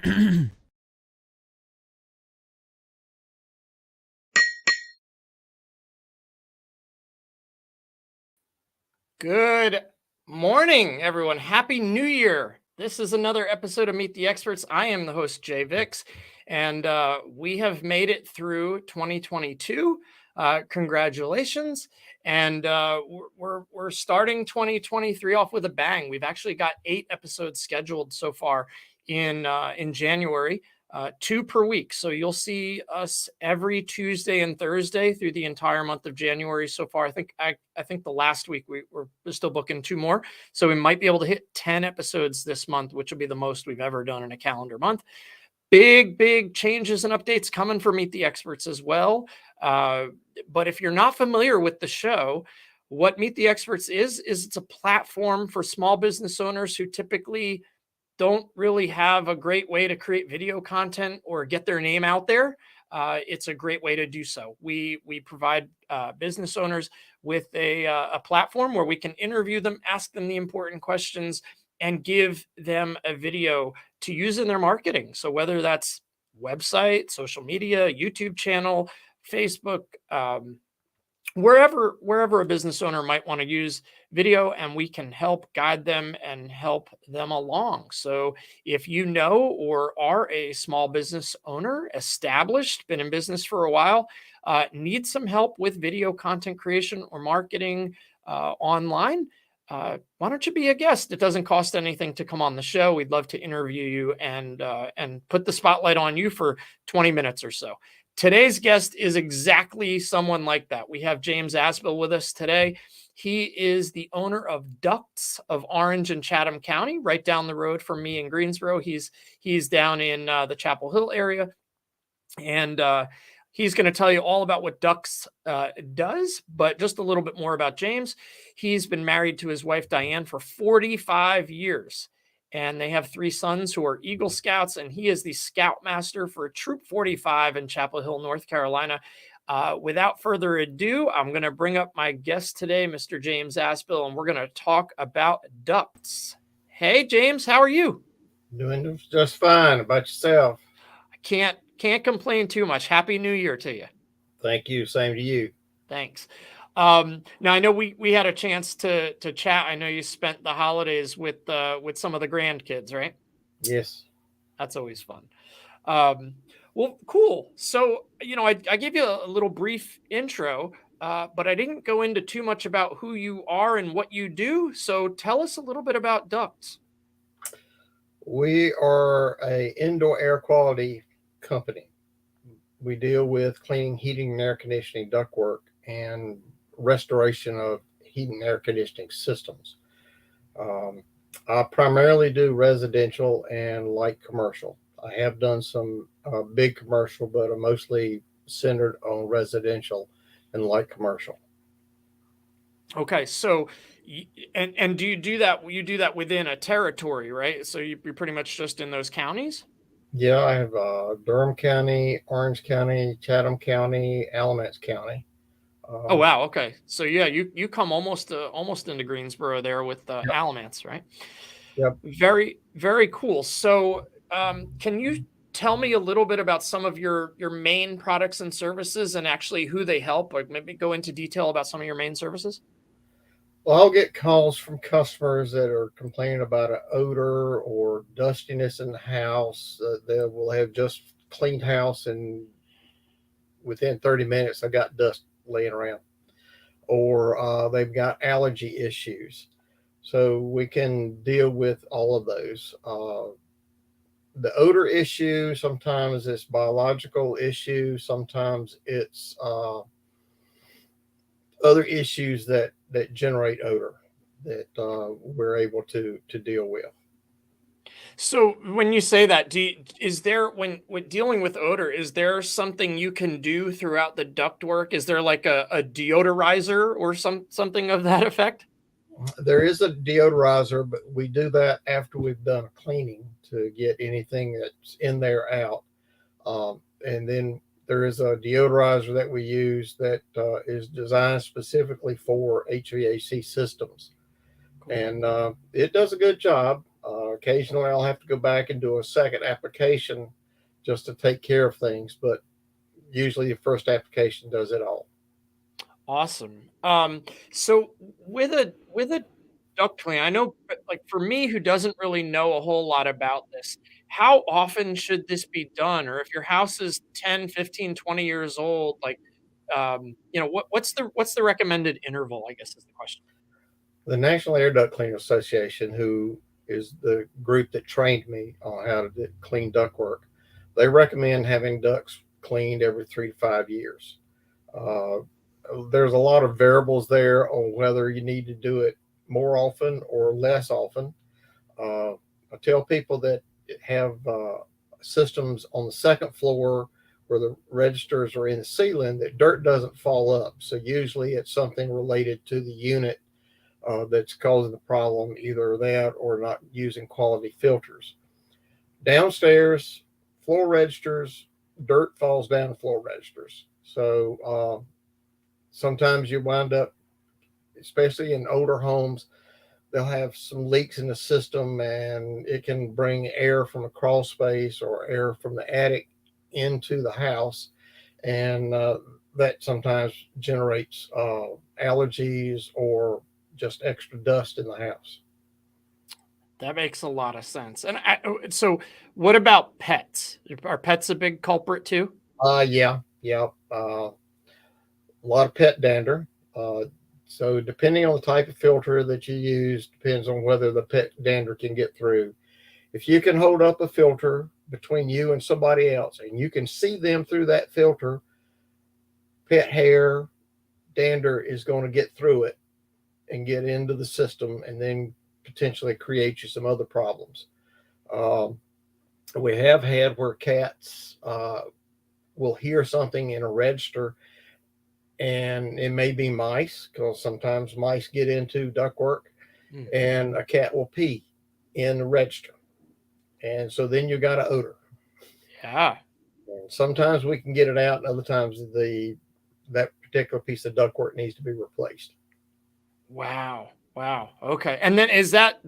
Good morning, everyone. Happy New Year. This is another episode of Meet the Experts. I am the host, Jay Vix, and we have made it through 2022. Congratulations. And we're starting 2023 off with a bang. We've actually got 8 episodes scheduled so far in January. 2 per week. So you'll see us every Tuesday and Thursday through the entire month of January so far. I think the last week we're still booking 2 more. So we might be able to hit 10 episodes this month, which will be the most we've ever done in a calendar month. Big changes and updates coming for Meet the Experts as well. But if you're not familiar with the show, what Meet the Experts is it's a platform for small business owners who typically don't really have a great way to create video content or get their name out there. It's a great way to do so. We provide business owners with a platform where we can interview them, ask them the important questions, and give them a video to use in their marketing. So whether that's website, social media, YouTube channel, Facebook, wherever a business owner might want to use video, and we can help guide them and help them along. So if you know or are a small business owner, established, been in business for a while, need some help with video content creation or marketing online, why don't you be a guest? It doesn't cost anything to come on the show. We'd love to interview you and put the spotlight on you for 20 minutes or so. Today's guest is exactly someone like that. We have James Asbill with us today. He is the owner of Ductz of Orange and Chatham County, right down the road from me in Greensboro. He's down in the Chapel Hill area, and he's going to tell you all about what Ductz does, but just a little bit more about James. He's been married to his wife, Diane, for 45 years. And they have 3 sons who are Eagle Scouts, and he is the Scoutmaster for Troop 45 in Chapel Hill, North Carolina. Without further ado, I'm going to bring up my guest today, Mr. James Asbill, and we're going to talk about Ductz. Hey, James, how are you? Doing just fine. About yourself? I can't complain too much. Happy New Year to you. Thank you. Same to you. Thanks. Now I know we had a chance to chat. I know you spent the holidays with some of the grandkids, right? Yes. That's always fun. Well, cool. So, I gave you a little brief intro, but I didn't go into too much about who you are and what you do. So tell us a little bit about Ductz. We are a indoor air quality company. We deal with cleaning, heating, and air conditioning ductwork and restoration of heating and air conditioning systems. I primarily do residential and light commercial. I have done some big commercial, but I'm mostly centered on residential and light commercial. Okay, so and do you do that? You do that within a territory, right? So you're pretty much just in those counties. Yeah, I have Durham County, Orange County, Chatham County, Alamance County. Oh wow, okay. So yeah, you come almost into Greensboro there with Yep. Alamance, right? Yep. Very cool. So can you tell me a little bit about some of your main products and services and actually who they help? Like maybe go into detail about some of your main services? Well, I'll get calls from customers that are complaining about an odor or dustiness in the house. They will have just cleaned house, and within 30 minutes, I got dust laying around. Or they've got allergy issues. So we can deal with all of those. The odor issue, sometimes it's biological issue, sometimes it's other issues that generate odor that we're able to deal with. So when you say that, is there when dealing with odor, is there something you can do throughout the ductwork? Is there like a deodorizer or something of that effect? There is a deodorizer, but we do that after we've done a cleaning to get anything that's in there out. And then there is a deodorizer that we use that is designed specifically for HVAC systems. Cool. And it does a good job. Occasionally, I'll have to go back and do a second application just to take care of things, but usually the first application does it all. Awesome. So with a duct clean, I know, but like for me, who doesn't really know a whole lot about this, how often should this be done? Or if your house is 10, 15, 20 years old, like, what's the recommended interval, I guess is the question. The National Air Duct Cleaning Association, who is the group that trained me on how to clean ductwork, they recommend having ducts cleaned every 3 to 5 years. Uh, there's a lot of variables there on whether you need to do it more often or less often. I tell people that have systems on the second floor where the registers are in the ceiling that dirt doesn't fall up. So usually it's something related to the unit that's causing the problem, either that or not using quality filters. Downstairs, floor registers, dirt falls down the floor registers. So sometimes you wind up, especially in older homes, they'll have some leaks in the system and it can bring air from a crawl space or air from the attic into the house. And that sometimes generates allergies or just extra dust in the house. That makes a lot of sense. So what about pets? Are pets a big culprit too? Yeah. A lot of pet dander. Uh, so depending on the type of filter that you use, depends on whether the pet dander can get through. If you can hold up a filter between you and somebody else, and you can see them through that filter, pet hair, dander is going to get through it and get into the system, and then potentially create you some other problems. Um, we have had where cats will hear something in a register, and it may be mice, because sometimes mice get into ductwork, and a cat will pee in the register. And so then you got an odor. Yeah. And sometimes we can get it out, and other times that particular piece of ductwork needs to be replaced. Wow. Wow. Okay. And then is that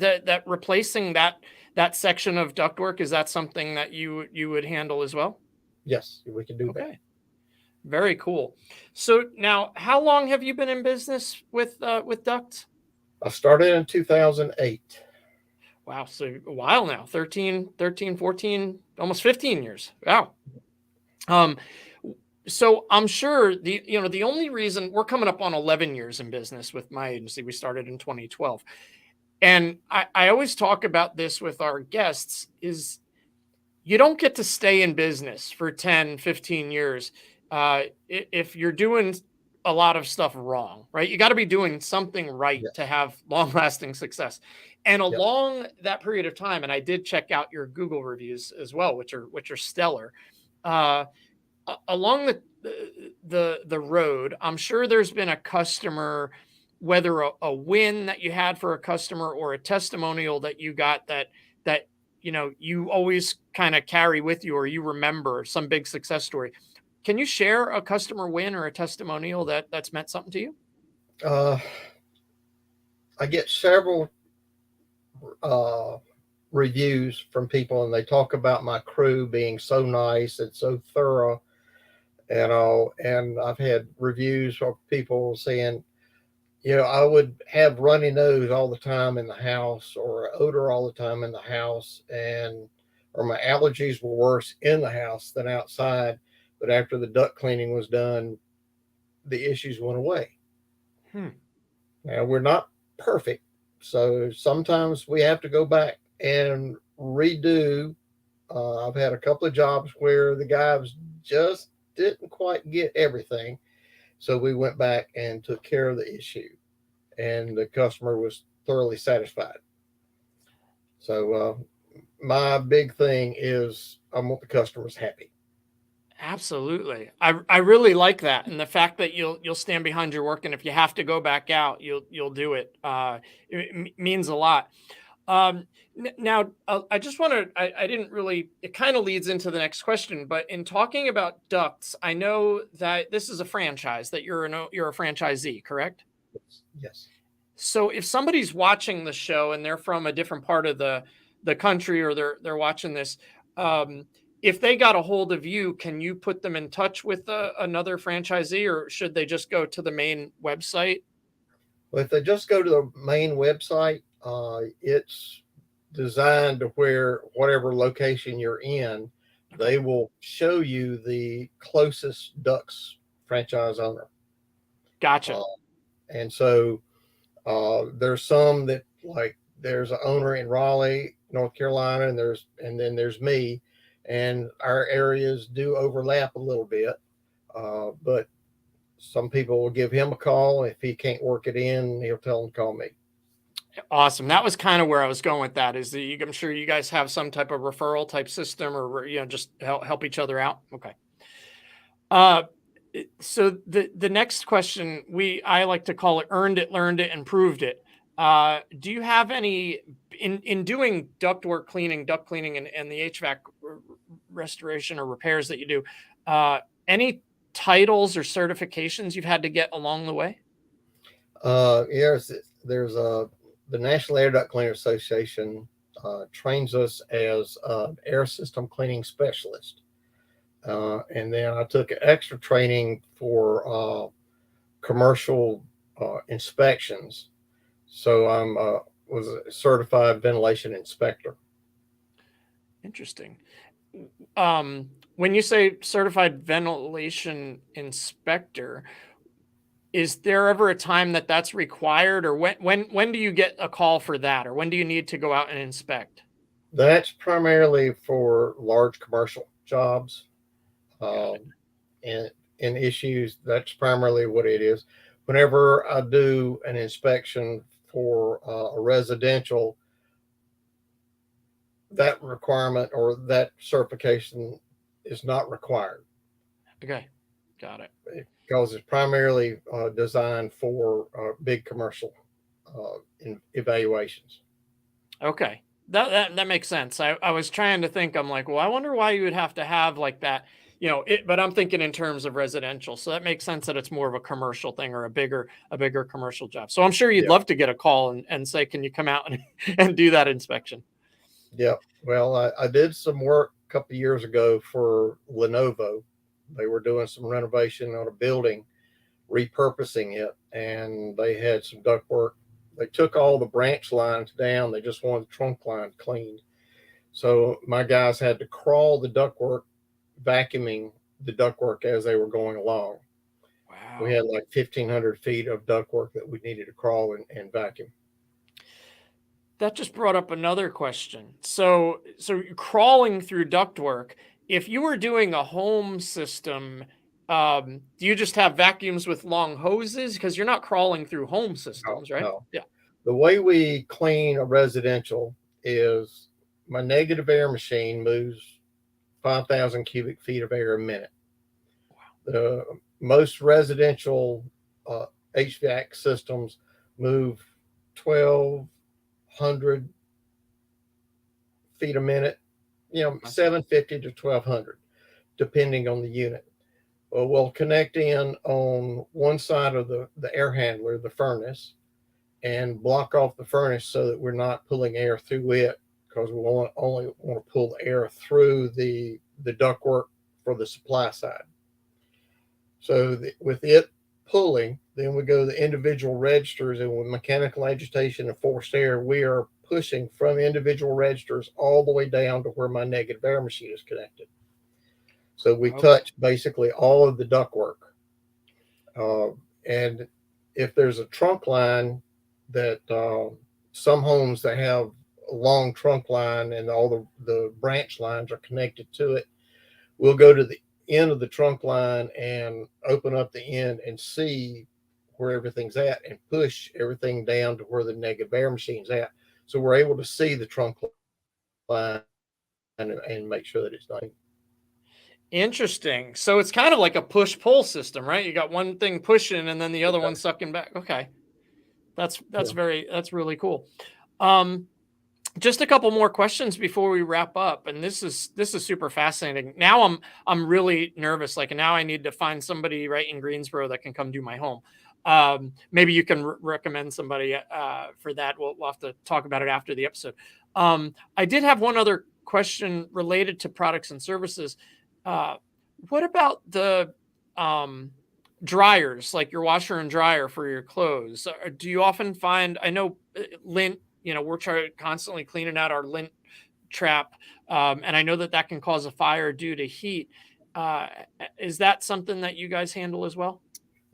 replacing that section of ductwork, is that something that you would handle as well? Yes, we can do that. Okay. Very cool. So now, how long have you been in business with Ductz? I started in 2008. Wow. So a while now, 13, 14, almost 15 years. Wow. Um, so I'm sure the only reason we're coming up on 11 years in business with my agency, we started in 2012. And I always talk about this with our guests is you don't get to stay in business for 10, 15 years if you're doing a lot of stuff wrong, right? You got to be doing something right Yes. to have long lasting success. And Yep. along that period of time, and I did check out your Google reviews as well, which are stellar. Uh, Along the road, I'm sure there's been a customer, whether a win that you had for a customer or a testimonial that you got that you always kind of carry with you or you remember some big success story. Can you share a customer win or a testimonial that's meant something to you? Uh, I get several uh, reviews from people, and they talk about my crew being so nice and so thorough and all. And I've had reviews from people saying, I would have runny nose all the time in the house, or odor all the time in the house, and or my allergies were worse in the house than outside. But after the duct cleaning was done, the issues went away. Hmm. Now we're not perfect, so sometimes we have to go back and redo. I've had a couple of jobs where the guys just didn't quite get everything, so we went back and took care of the issue, and the customer was thoroughly satisfied. So my big thing is I want the customers happy. Absolutely. I really like that. And the fact that you'll stand behind your work, and if you have to go back out, you'll do it. It means a lot. Now, I just want to, I didn't really, it kind of leads into the next question, but in talking about Ductz, I know that this is a franchise, that you're a franchisee, correct? Yes. So if somebody's watching the show and they're from a different part of the country, or they're watching this, if they got a hold of you, can you put them in touch with another franchisee, or should they just go to the main website? Well, if they just go to the main website, it's designed to where whatever location you're in, they will show you the closest Ductz franchise owner. Gotcha. And so there's some that, like, there's an owner in Raleigh, North Carolina, and then there's me, and our areas do overlap a little bit. But some people will give him a call. If he can't work it in, he'll tell them to call me. Awesome. That was kind of where I was going with that. Is that I'm sure you guys have some type of referral type system, or just help each other out. Okay. So the next question, I like to call it earned it, learned it, and proved it. Do you have any in doing duct cleaning, and the HVAC restoration or repairs that you do? Any titles or certifications you've had to get along the way? Yes, there's the National Air Duct Cleaner Association trains us as air system cleaning specialist. And then I took extra training for commercial inspections. So I'm was a certified ventilation inspector. Interesting. When you say certified ventilation inspector, is there ever a time that that's required, or when do you get a call for that, or when do you need to go out and inspect? That's primarily for large commercial jobs. And issues, that's primarily what it is. Whenever I do an inspection for a residential, that requirement or that certification is not required. Okay, got it. Because it's primarily designed for big commercial evaluations. Okay, that makes sense. I was trying to think. I'm like, well, I wonder why you would have to have like that. But I'm thinking in terms of residential, so that makes sense that it's more of a commercial thing, or a bigger commercial job. So I'm sure you'd love to get a call and say, can you come out and do that inspection? Yeah. Well, I did some work a couple of years ago for Lenovo. They were doing some renovation on a building, repurposing it, and they had some duct work. They took all the branch lines down. They just wanted the trunk line cleaned. So my guys had to crawl the ductwork, vacuuming the ductwork as they were going along. Wow. We had like 1,500 feet of ductwork that we needed to crawl and vacuum. That just brought up another question. So crawling through ductwork, if you were doing a home system, do you just have vacuums with long hoses? Because you're not crawling through home systems, right? No. Yeah. The way we clean a residential is my negative air machine moves 5,000 cubic feet of air a minute. Wow. Most residential HVAC systems move 1,200 feet a minute, 750 to 1,200, depending on the unit. Well, we'll connect in on one side of the air handler, the furnace, and block off the furnace so that we're not pulling air through it, because we only want to pull air through the ductwork for the supply side. So with it pulling, then we go to the individual registers, and with mechanical agitation and forced air, we are pushing from individual registers all the way down to where my negative air machine is connected. So we touch basically all of the ductwork. And if there's a trunk line that some homes that have a long trunk line and all the branch lines are connected to it, we'll go to the end of the trunk line and open up the end and see where everything's at and push everything down to where the negative air machine's at. So we're able to see the trunk line and make sure that it's done. Interesting. So it's kind of like a push-pull system, right? You got one thing pushing and then the other one sucking back. Okay. That's really cool. Just a couple more questions before we wrap up. And this is super fascinating. Now I'm really nervous. Like, now I need to find somebody right in Greensboro that can come do my home. Maybe you can recommend somebody for that. We'll have to talk about it after the episode. I did have one other question related to products and services. What about the dryers, like your washer and dryer for your clothes? Do you often find, I know lint, we're constantly cleaning out our lint trap. And I know that can cause a fire due to heat. Uh, is that something that you guys handle as well?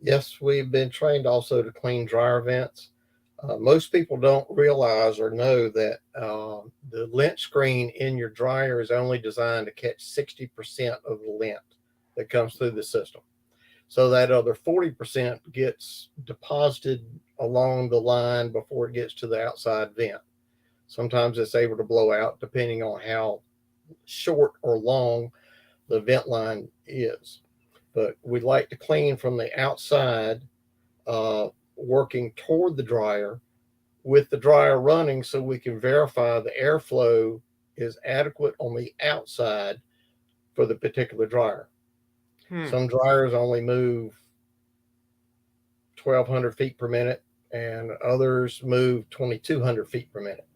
Yes, we've been trained also to clean dryer vents. Most people don't realize or know that the lint screen in your dryer is only designed to catch 60% of the lint that comes through the system. So that other 40% gets deposited along the line before it gets to the outside vent. Sometimes it's able to blow out depending on how short or long the vent line is. But we like to clean from the outside, working toward the dryer with the dryer running so we can verify the airflow is adequate on the outside for the particular dryer. Some dryers only move 1,200 feet per minute, and others move 2,200 feet per minute.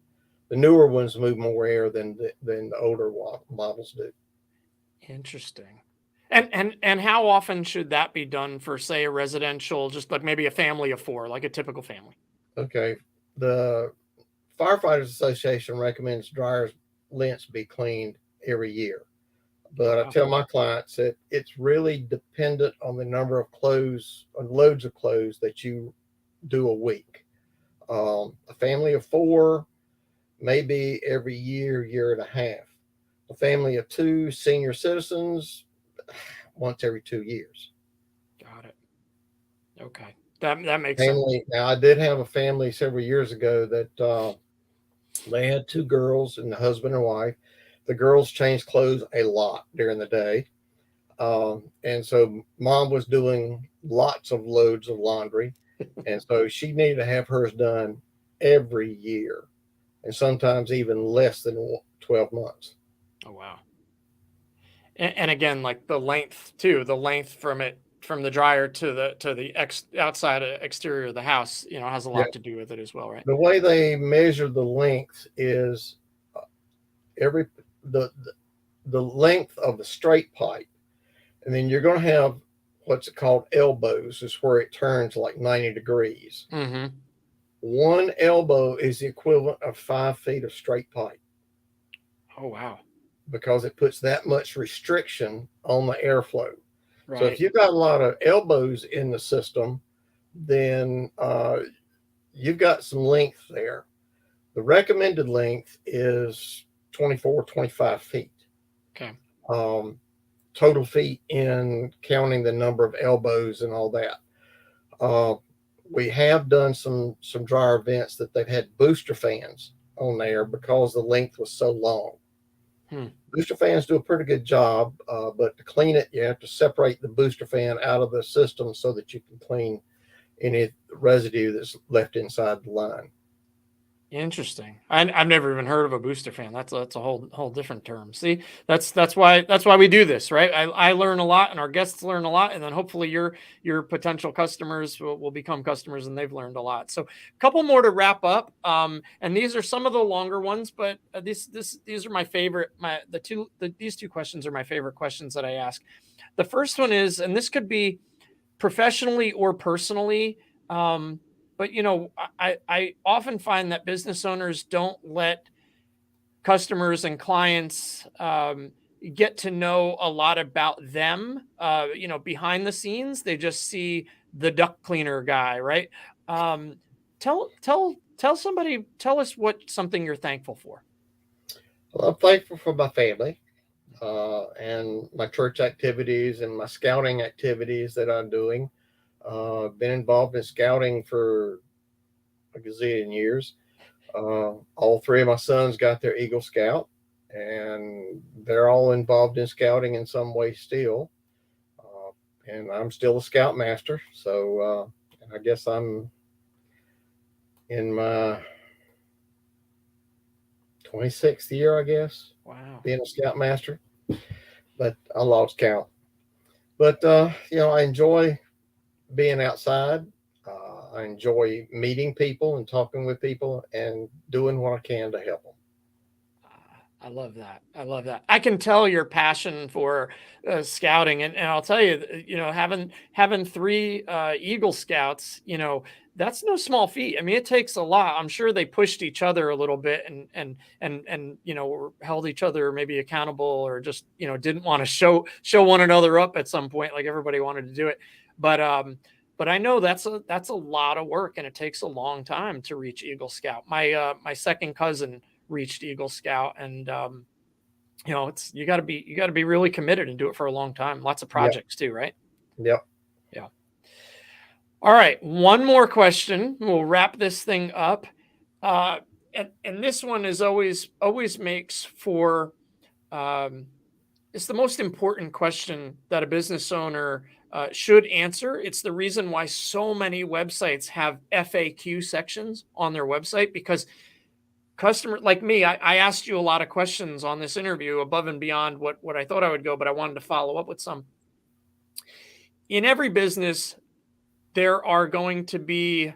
The newer ones move more air than the older models do. Interesting. And how often should that be done for, say, a residential, just like maybe a family of 4, like a typical family? Okay. The Firefighters Association recommends dryers lints be cleaned every year. But I tell my clients that it's really dependent on the number of clothes or loads of clothes that you do a week. A family of 4, maybe every year and a half. A family of 2 senior citizens, once every 2 years. Got it. Okay. That makes sense. Now, I did have a family several years ago that they had 2 girls and the husband and wife. The girls changed clothes a lot during the day. And so mom was doing lots of loads of laundry. And so she needed to have hers done every year, and sometimes even less than 12 months. Oh, wow. And again, like the length too, the length from the dryer to the outside exterior of the house, has a lot to do with it as well, right? The way they measure the length is every the length of the straight pipe, and then you're going to have what's called elbows, is where it turns like 90 degrees. Mm-hmm. One elbow is the equivalent of 5 feet of straight pipe. Oh, wow. Because it puts that much restriction on the airflow. Right. So if you've got a lot of elbows in the system, then you've got some length there. The recommended length is 24, 25 feet. Okay. Total feet in counting the number of elbows and all that. We have done some dryer vents that they've had booster fans on there because the length was so long. Booster fans do a pretty good job, but to clean it, you have to separate the booster fan out of the system so that you can clean any residue that's left inside the line. Interesting. I've never even heard of a booster fan. That's a whole different term. See, that's why we do this, right? I learn a lot, and our guests learn a lot, and then hopefully your potential customers will become customers, and they've learned a lot. So, a couple more to wrap up. And these are some of the longer ones, but these are my favorite. These 2 questions are my favorite questions that I ask. The first one is, and this could be professionally or personally. But I often find that business owners don't let customers and clients get to know a lot about them. Behind the scenes, they just see the duct cleaner guy, right? Tell us something you're thankful for. Well, I'm thankful for my family and my church activities and my scouting activities that I'm doing. Been involved in scouting for a gazillion years. All 3 of my sons got their Eagle Scout, and they're all involved in scouting in some way still. And I'm still a scoutmaster, so I guess I'm in my 26th year, I guess. Wow. Being a scoutmaster, but I lost count. But I enjoy being outside. I enjoy meeting people and talking with people and doing what I can to help them. I love that. I love that. I can tell your passion for scouting, and I'll tell you, having three Eagle Scouts, that's no small feat. I mean, it takes a lot. I'm sure they pushed each other a little bit, and held each other maybe accountable, or just didn't want to show one another up at some point, like everybody wanted to do it. But I know that's a lot of work, and it takes a long time to reach Eagle Scout. My second cousin reached Eagle Scout, and it's you got to be really committed and do it for a long time. Lots of projects too, right? Yep. Yeah. All right, one more question. We'll wrap this thing up. And this one is always makes for it's the most important question that a business owner should answer. It's the reason why so many websites have FAQ sections on their website, because customer like me, I asked you a lot of questions on this interview above and beyond what I thought I would go, but I wanted to follow up with some. In every business, there are going to be,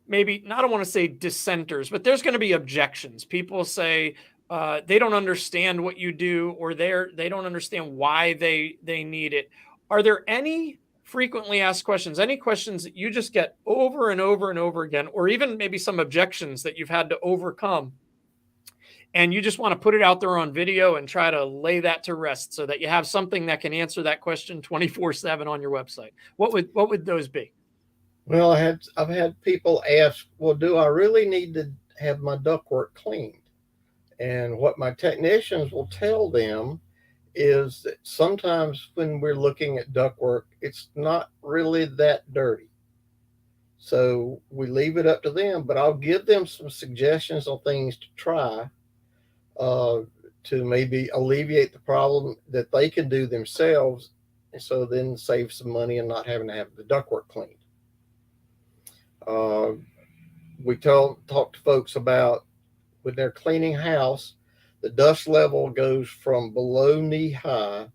maybe not, I don't want to say dissenters, but there's going to be objections. People say they don't understand what you do, or they don't understand why they need it. Are there any frequently asked questions, any questions that you just get over and over and over again, or even maybe some objections that you've had to overcome, and you just want to put it out there on video and try to lay that to rest so that you have something that can answer that question 24/7 on your website? What would those be? Well, I've had people ask, well, do I really need to have my ductwork cleaned? And what my technicians will tell them is that sometimes when we're looking at ductwork, it's not really that dirty. So we leave it up to them, but I'll give them some suggestions on things to try to maybe alleviate the problem that they can do themselves, and so then save some money and not having to have the ductwork cleaned. We talk to folks about when they're cleaning house, the dust level goes from below knee high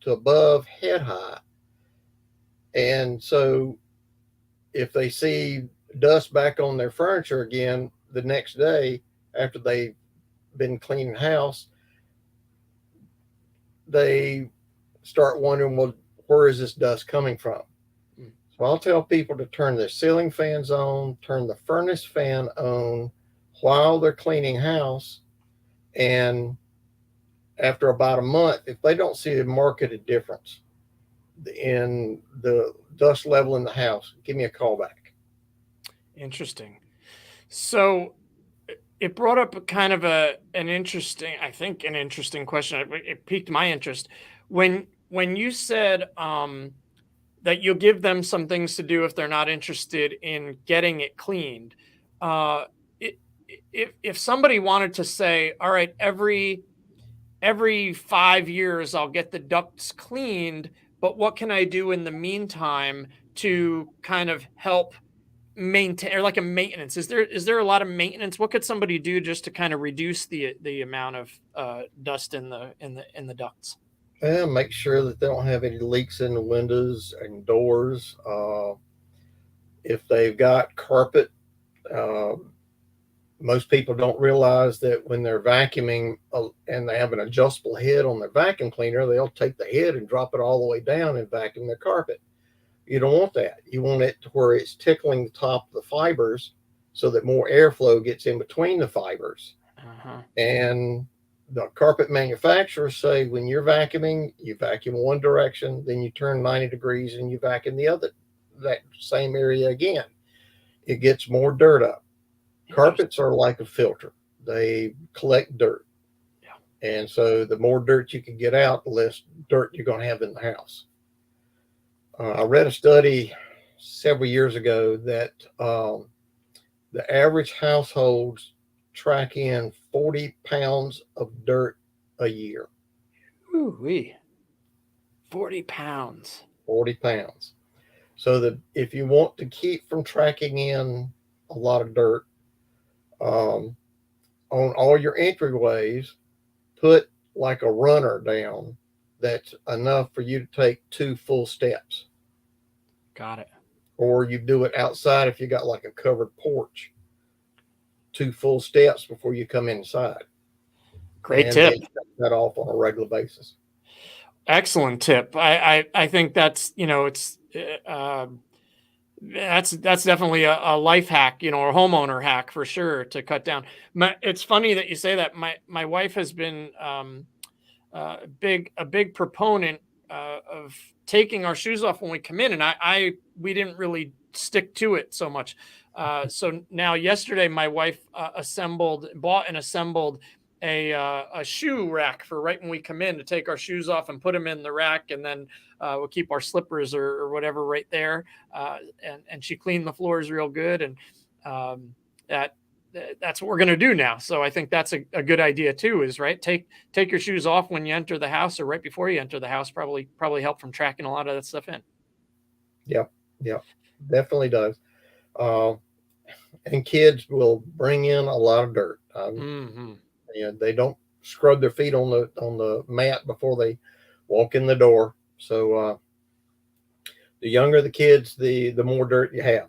to above head high. And so if they see dust back on their furniture again the next day after they've been cleaning house, they start wondering, well, where is this dust coming from? So I'll tell people to turn their ceiling fans on, turn the furnace fan on while they're cleaning house. And after about a month, if they don't see a marked difference in the dust level in the house, give me a call back. Interesting. So it brought up kind of an interesting question. It piqued my interest when you said that you'll give them some things to do if they're not interested in getting it cleaned. If somebody wanted to say, all right, every 5 years I'll get the ducts cleaned, but what can I do in the meantime to kind of help maintain, or like a maintenance? Is there a lot of maintenance? What could somebody do just to kind of reduce the amount of dust in the ducts? And make sure that they don't have any leaks in the windows and doors. If they've got carpet, most people don't realize that when they're vacuuming and they have an adjustable head on their vacuum cleaner, they'll take the head and drop it all the way down and vacuum their carpet. You don't want that. You want it to where it's tickling the top of the fibers so that more airflow gets in between the fibers. Uh-huh. And the carpet manufacturers say when you're vacuuming, you vacuum one direction, then you turn 90 degrees and you vacuum that same area again. It gets more dirt up. Carpets are like a filter. They collect dirt. Yeah. And so the more dirt you can get out, the less dirt you're going to have in the house. I read a study several years ago that the average households track in 40 pounds of dirt a year. Ooh-wee. 40 pounds. 40 pounds. So that if you want to keep from tracking in a lot of dirt, on all your entryways, put like a runner down that's enough for you to take 2 full steps. Got it. Or you do it outside if you got like a covered porch. 2 full steps before you come inside. Great and tip. then shut that off on a regular basis. Excellent tip. I think that's, it's, that's definitely a life hack, or homeowner hack for sure to cut down. It's funny that you say that. My wife has been a big proponent of taking our shoes off when we come in, and we didn't really stick to it so much. So now yesterday, my wife bought and assembled a shoe rack for right when we come in to take our shoes off and put them in the rack, and then we'll keep our slippers or whatever right there. And she cleaned the floors real good, and that's what we're going to do now. So I think that's a good idea too, is right. Take your shoes off when you enter the house or right before you enter the house. Probably help from tracking a lot of that stuff in. Yep. Definitely does. And kids will bring in a lot of dirt. And they don't scrub their feet on the mat before they walk in the door. So the younger the kids, the more dirt you have.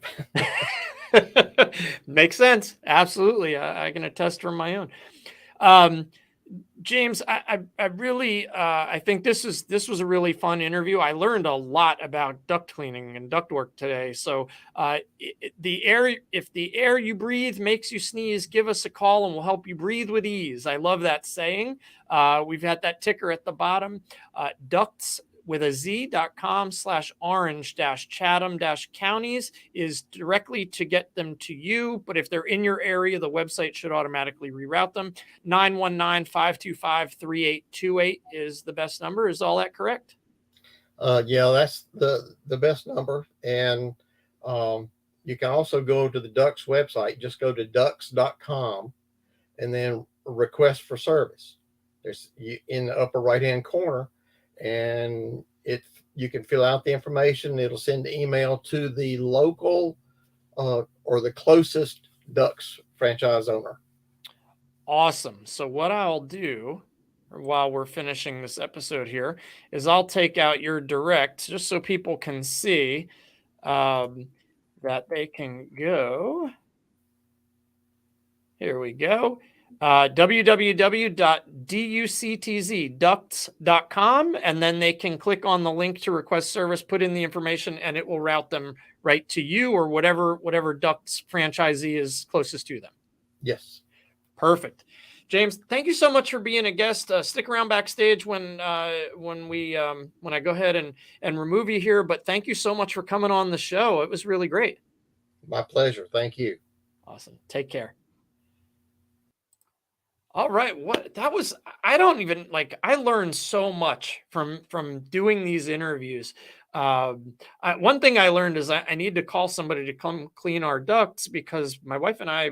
Makes sense. Absolutely. I can attest from my own. James, I really I think this was a really fun interview. I learned a lot about duct cleaning and ductwork today. So if the air you breathe makes you sneeze, give us a call and we'll help you breathe with ease. I love that saying. We've had that ticker at the bottom. Ductz with a z.com/orange-chatham-counties is directly to get them to you. But if they're in your area, the website should automatically reroute them. 919-525-3828 is the best number. Is all that correct? Yeah, that's the best number. And you can also go to the Ductz website. Just go to ductz.com and then request for service. There's in the upper right-hand corner, and you can fill out the information. It'll send the email to the local or the closest Ductz franchise owner. Awesome. So what I'll do while we're finishing this episode here is I'll take out your direct just so people can see that they can go. Here we go. www.ductz.com, and then they can click on the link to request service, put in the information, and it will route them right to you or whatever Ductz franchisee is closest to them. Yes. Perfect. James, thank you so much for being a guest. Stick around backstage when I go ahead and remove you here. But thank you so much for coming on the show. It was really great. My pleasure. Thank you. Awesome. Take care. All right. I learned so much from doing these interviews. One thing I learned is I need to call somebody to come clean our ducts because my wife and I,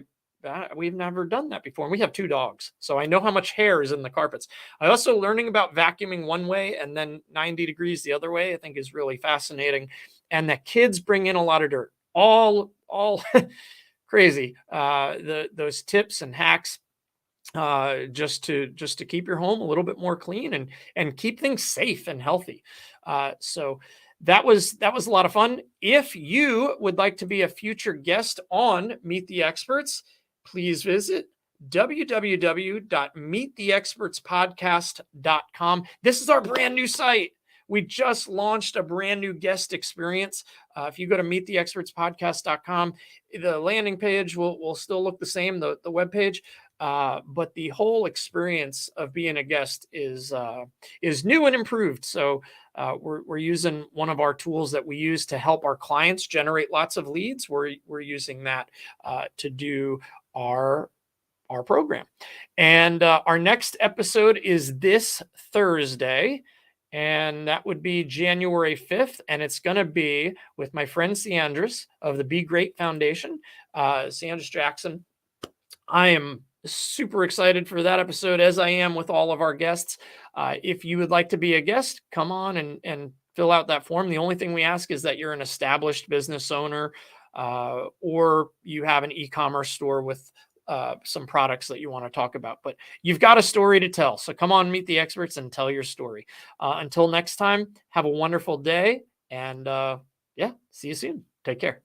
we've never done that before. And we have 2 dogs. So I know how much hair is in the carpets. I also learning about vacuuming one way and then 90 degrees the other way, I think is really fascinating. And that kids bring in a lot of dirt, all crazy. Those tips and hacks just to keep your home a little bit more clean and keep things safe and healthy. So that was a lot of fun. If you would like to be a future guest on Meet the Experts, please visit www.meettheexpertspodcast.com. This is our brand new site. We just launched a brand new guest experience. If you go to meettheexpertspodcast.com, the landing page will still look the same, the web page. But the whole experience of being a guest is new and improved. So we're using one of our tools that we use to help our clients generate lots of leads. We're using that to do our program. And our next episode is this Thursday, and that would be January 5th. And it's going to be with my friend Ciandris of the Be Great Foundation, Ciandris Jackson. I am super excited for that episode, as I am with all of our guests. If you would like to be a guest, come on and fill out that form. The only thing we ask is that you're an established business owner or you have an e-commerce store with some products that you want to talk about. But you've got a story to tell. So come on, Meet the Experts and tell your story. Until next time, have a wonderful day. And see you soon. Take care.